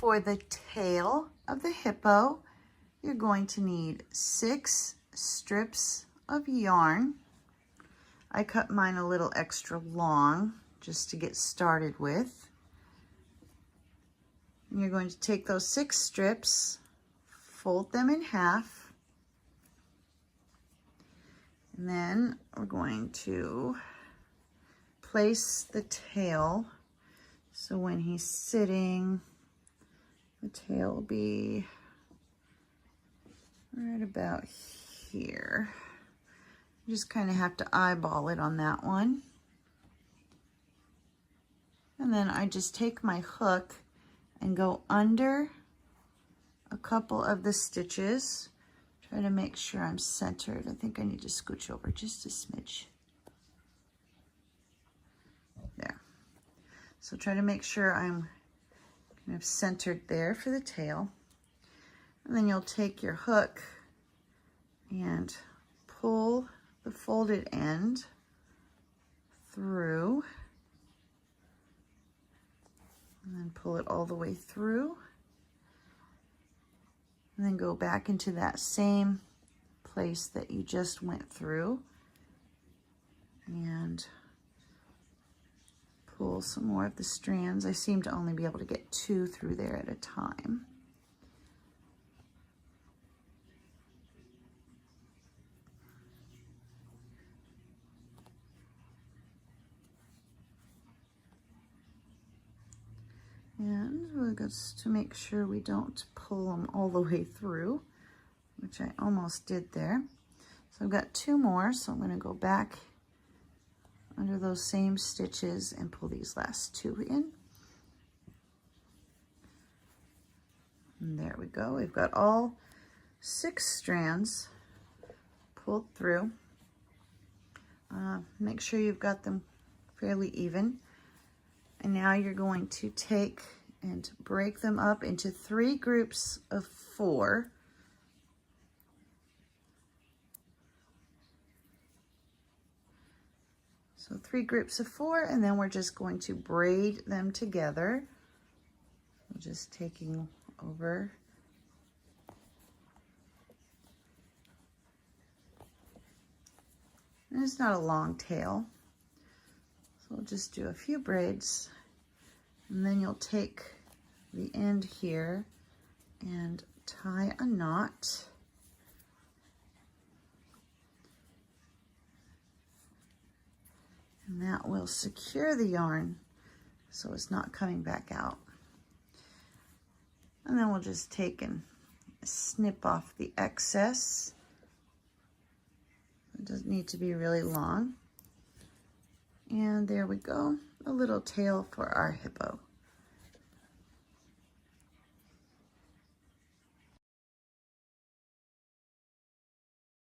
For the tail of the hippo, you're going to need 6 strips of yarn. I cut mine a little extra long just to get started with. And you're going to take those 6 strips, fold them in half, and then we're going to place the tail so when he's sitting, the tail will be right about here. You just kind of have to eyeball it on that one. And then I just take my hook and go under a couple of the stitches. Try to make sure I'm centered. I think I need to scooch over just a smidge. There. So try to make sure I'm kind of centered there for the tail. And then you'll take your hook and pull the folded end through, and then pull it all the way through, and then go back into that same place that you just went through and pull some more of the strands. I seem to only be able to get 2 through there at a time. And we'll just to make sure we don't pull them all the way through, which I almost did there. So I've got 2 more, so I'm going to go back under those same stitches and pull these last 2 in. And there we go. We've got all 6 strands pulled through. Make sure you've got them fairly even. And now you're going to take and break them up into 3 groups of 4. So 3 groups of 4, and then we're just going to braid them together. I'm just taking over. And it's not a long tail. So we'll just do a few braids, and then you'll take the end here and tie a knot. And that will secure the yarn so it's not coming back out. And then we'll just take and snip off the excess. It doesn't need to be really long. And there we go, a little tail for our hippo.